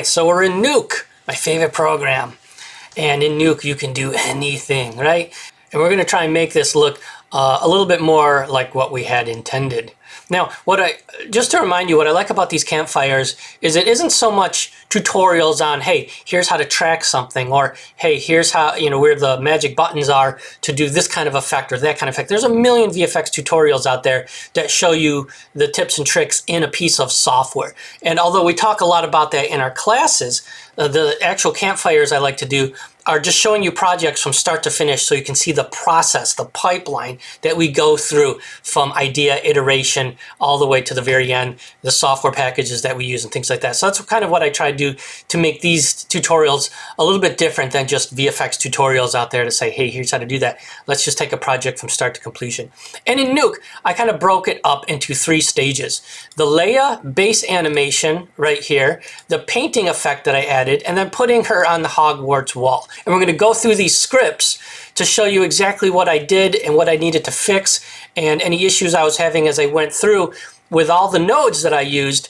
Alright, so we're in Nuke, my favorite program. And in Nuke you can do anything, right? And we're going to try and make this look a little bit more like what we had intended. Now, just to remind you, what I like about these campfires is it isn't so much tutorials on, hey, here's how to track something, or hey, here's how, where the magic buttons are to do this kind of effect or that kind of effect. There's a million VFX tutorials out there that show you the tips and tricks in a piece of software. And although we talk a lot about that in our classes, the actual campfires I like to do are just showing you projects from start to finish so you can see the process, the pipeline that we go through from idea, iteration, all the way to the very end, the software packages that we use and things like that. So that's kind of what I try to do to make these tutorials a little bit different than just VFX tutorials out there to say, hey, here's how to do that. Let's just take a project from start to completion. And in Nuke, I kind of broke it up into 3 stages. The Leia base animation right here, the painting effect that I added, and then putting her on the Hogwarts wall. And we're going to go through these scripts to show you exactly what I did and what I needed to fix and any issues I was having as I went through with all the nodes that I used.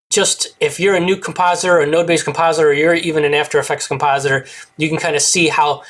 Just if you're a Nuke compositor or a node-based compositor, or you're even an After Effects compositor, you can kind of see how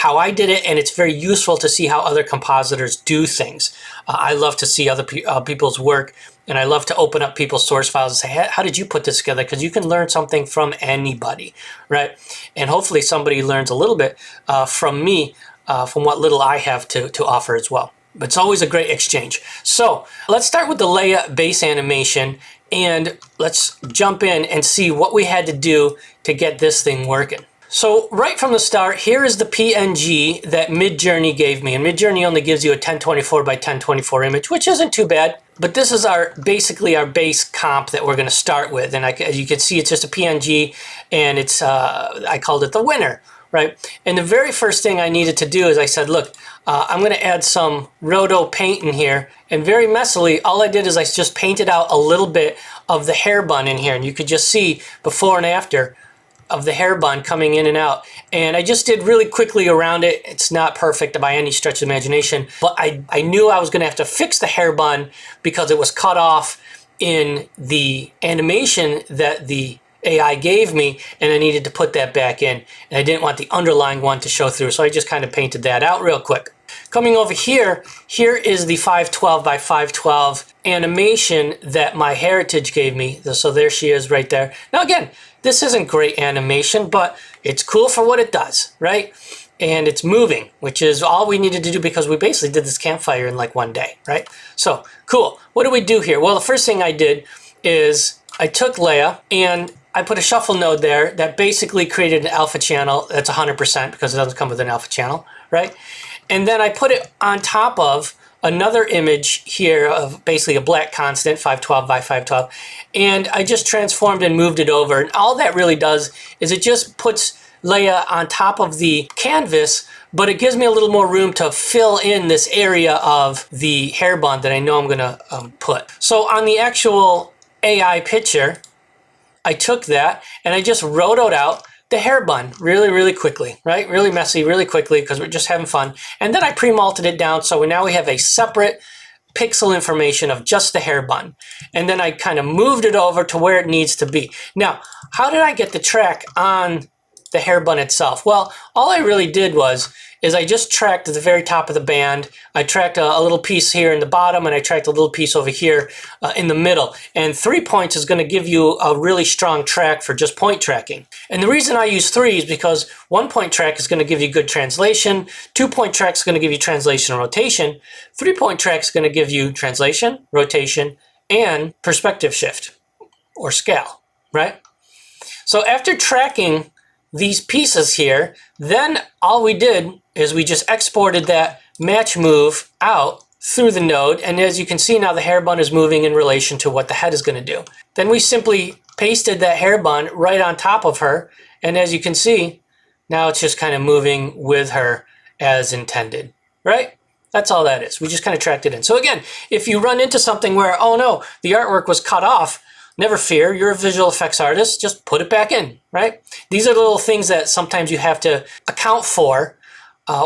I did it, and it's very useful to see how other compositors do things. I love to see other people's work, and I love to open up people's source files and say, hey, how did you put this together? Because you can learn something from anybody, right? And hopefully somebody learns a little bit from me, from what little I have to offer as well. But it's always a great exchange. So let's start with the Leia base animation, and let's jump in and see what we had to do to get this thing working. So right from the start, here is the PNG that Midjourney gave me. And Midjourney only gives you a 1024 by 1024 image, which isn't too bad. But this is basically our base comp that we're going to start with. And as you can see, it's just a PNG, and it's I called it the winner, right? And the very first thing I needed to do is I said, look, I'm going to add some roto paint in here. And very messily, all I did is I just painted out a little bit of the hair bun in here. And you could just see before and after of the hair bun coming in and out. And I just did really quickly around it. It's not perfect by any stretch of imagination, but I knew I was going to have to fix the hair bun because it was cut off in the animation that the AI gave me, and I needed to put that back in. And I didn't want the underlying one to show through, so I just kind of painted that out real quick. Coming over here is the 512 by 512 animation that my Heritage gave me. So there she is right there. Now again, this isn't great animation, but it's cool for what it does, right? And it's moving, which is all we needed to do because we basically did this campfire in like one day, right? So cool. What do we do here? Well, the first thing I did is I took Leia and I put a shuffle node there that basically created an alpha channel that's 100% because it doesn't come with an alpha channel, right? And then I put it on top of another image here of basically a black constant, 512 by 512, and I just transformed and moved it over. And all that really does is it just puts Leia on top of the canvas, but it gives me a little more room to fill in this area of the hair bun that I know I'm gonna put. So on the actual AI picture, I took that and I just rotoed out the hair bun really, really quickly, right? Really messy, really quickly, because we're just having fun. And then I pre-malted it down, so now we have a separate pixel information of just the hair bun. And then I kind of moved it over to where it needs to be. Now, how did I get the track on the hair bun itself? Well, all I really did is I just tracked at the very top of the band. I tracked a little piece here in the bottom, and I tracked a little piece over here in the middle. And 3 points is going to give you a really strong track for just point tracking. And the reason I use 3 is because 1 point track is going to give you good translation. 2 point track is going to give you translation and rotation. 3 point track is going to give you translation, rotation, and perspective shift or scale, right? So after tracking these pieces here, then all we did is we just exported that match move out through the node. And as you can see now, the hair bun is moving in relation to what the head is going to do. Then we simply pasted that hair bun right on top of her. And as you can see, now it's just kind of moving with her as intended, right? That's all that is. We just kind of tracked it in. So again, if you run into something where, oh no, the artwork was cut off, never fear, you're a visual effects artist, just put it back in, right? These are little things that sometimes you have to account for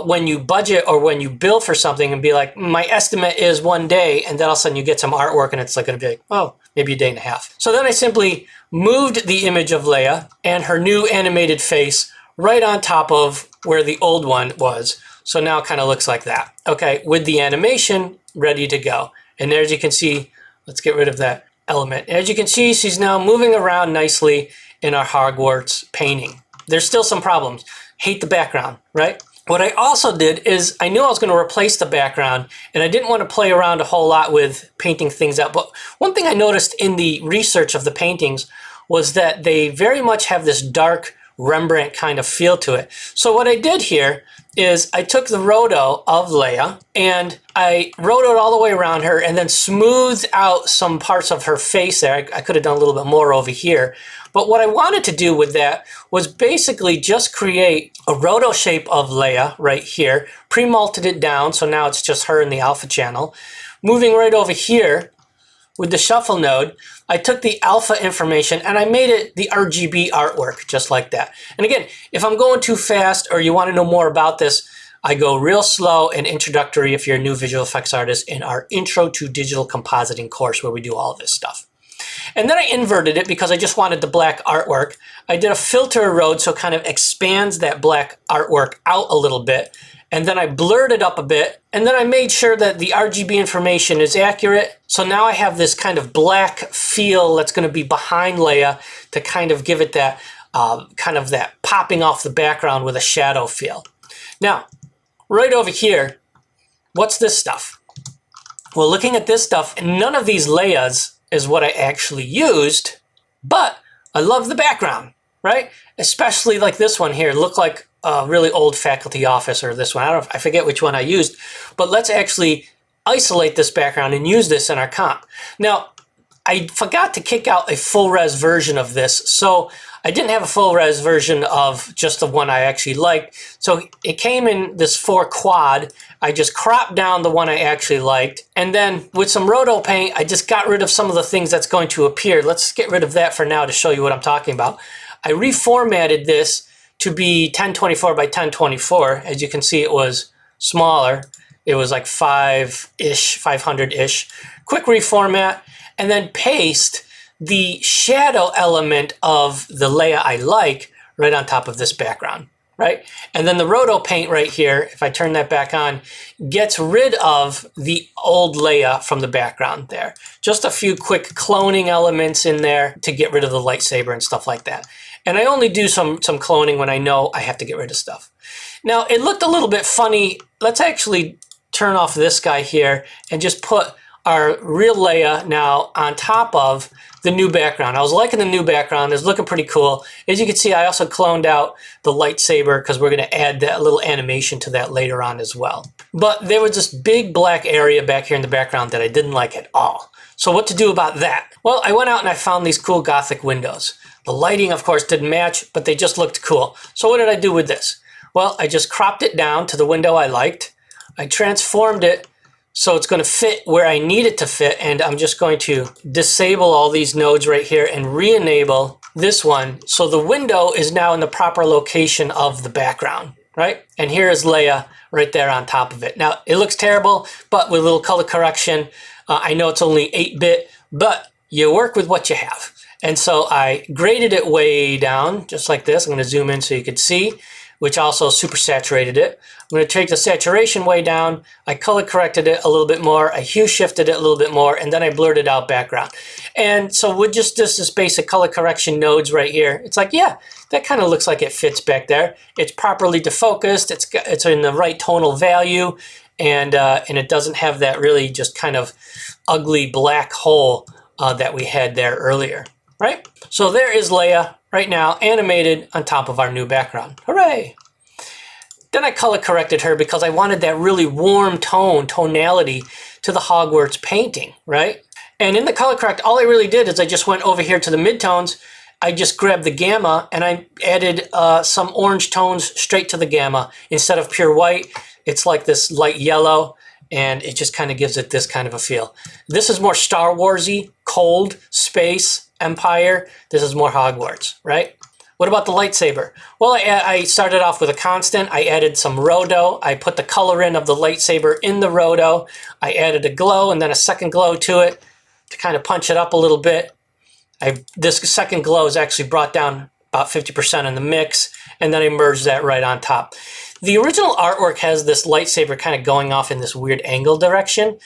when you budget or when you bill for something and be like, my estimate is 1 day, and then all of a sudden you get some artwork and it's like going to be like, oh, maybe a day and a half. So then I simply moved the image of Leia and her new animated face right on top of where the old one was. So now it kind of looks like that. Okay, with the animation ready to go. And there, as you can see, let's get rid of that element. As you can see, she's now moving around nicely in our Hogwarts painting. There's still some problems. Hate the background, right? What I also did is I knew I was going to replace the background, and I didn't want to play around a whole lot with painting things out. But one thing I noticed in the research of the paintings was that they very much have this dark Rembrandt kind of feel to it. So what I did here is I took the roto of Leia and I rotoed all the way around her and then smoothed out some parts of her face there. I could have done a little bit more over here. But what I wanted to do with that was basically just create a roto shape of Leia right here, pre-multed it down, so now it's just her in the alpha channel. Moving right over here with the shuffle node, I took the alpha information and I made it the RGB artwork, just like that. And again, if I'm going too fast or you want to know more about this, I go real slow and introductory if you're a new visual effects artist in our Intro to Digital Compositing course where we do all this stuff. And then I inverted it because I just wanted the black artwork. I did a filter erode so it kind of expands that black artwork out a little bit. And then I blurred it up a bit. And then I made sure that the RGB information is accurate. So now I have this kind of black feel that's going to be behind Leia to kind of give it that kind of that popping off the background with a shadow feel. Now, right over here, what's this stuff? Well, looking at this stuff, none of these Leias is what I actually used, but I love the background, right? Especially like this one here, look like a really old faculty office, or this one. I forget which one I used, but let's actually isolate this background and use this in our comp. Now, I forgot to kick out a full res version of this, so I didn't have a full res version of just the one I actually liked. So it came in this 4 quad. I just cropped down the one I actually liked. And then with some roto paint, I just got rid of some of the things that's going to appear. Let's get rid of that for now to show you what I'm talking about. I reformatted this to be 1024 by 1024. As you can see, it was smaller. It was like 5-ish, 500-ish. Quick reformat, and then paste the shadow element of the Leia I like right on top of this background, right? And then the roto paint right here, if I turn that back on, gets rid of the old Leia from the background there. Just a few quick cloning elements in there to get rid of the lightsaber and stuff like that. And I only do some cloning when I know I have to get rid of stuff. Now, it looked a little bit funny. Let's actually turn off this guy here and just put our real Leia now on top of the new background. I was liking the new background. It's looking pretty cool. As you can see, I also cloned out the lightsaber because we're going to add that little animation to that later on as well. But there was this big black area back here in the background that I didn't like at all. So what to do about that? Well, I went out and I found these cool Gothic windows. The lighting, of course, didn't match, but they just looked cool. So what did I do with this? Well, I just cropped it down to the window I liked. I transformed it so it's going to fit where I need it to fit, and I'm just going to disable all these nodes right here and re-enable this one. So the window is now in the proper location of the background, right? And here is Leia right there on top of it. Now, it looks terrible, but with a little color correction, I know it's only 8-bit, but you work with what you have. And so I graded it way down, just like this. I'm going to zoom in so you can see, which also super saturated it. I'm going to take the saturation way down. I color corrected it a little bit more. I hue shifted it a little bit more, and then I blurred it out background. And so with just this basic color correction nodes right here, it's like, yeah, that kind of looks like it fits back there. It's properly defocused. It's in the right tonal value, and it doesn't have that really just kind of ugly black hole that we had there earlier, right? So there is Leia right now, animated on top of our new background. Hooray! Then I color corrected her because I wanted that really warm tonality to the Hogwarts painting, right? And in the color correct, all I really did is I just went over here to the midtones. I just grabbed the gamma and I added some orange tones straight to the gamma. Instead of pure white, it's like this light yellow, and it just kind of gives it this kind of a feel. This is more Star Wars-y, cold, space, Empire. This is more Hogwarts, right? What about the lightsaber? Well, I started off with a constant. I added some roto. I put the color in of the lightsaber in the roto. I added a glow and then a second glow to it to kind of punch it up a little bit. This second glow is actually brought down about 50% in the mix, and then I merged that right on top. The original artwork has this lightsaber kind of going off in this weird angle direction.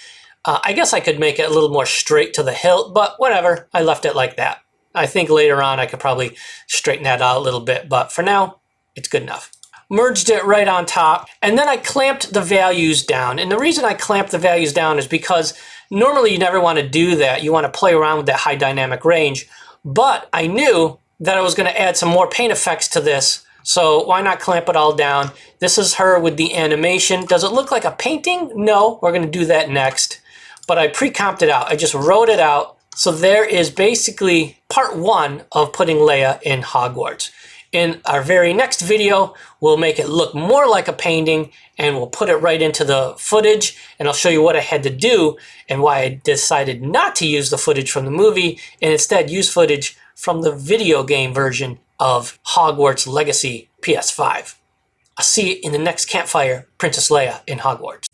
I guess I could make it a little more straight to the hilt, but whatever, I left it like that. I think later on I could probably straighten that out a little bit, but for now, it's good enough. Merged it right on top, and then I clamped the values down. And the reason I clamped the values down is because normally you never want to do that. You want to play around with that high dynamic range, but I knew that I was going to add some more paint effects to this, so why not clamp it all down? This is her with the animation. Does it look like a painting? No, we're going to do that next. But I pre-comped it out. I just wrote it out. So there is basically part one of putting Leia in Hogwarts. In our very next video, we'll make it look more like a painting, and we'll put it right into the footage, and I'll show you what I had to do and why I decided not to use the footage from the movie and instead use footage from the video game version of Hogwarts Legacy PS5. I'll see you in the next campfire, Princess Leia in Hogwarts.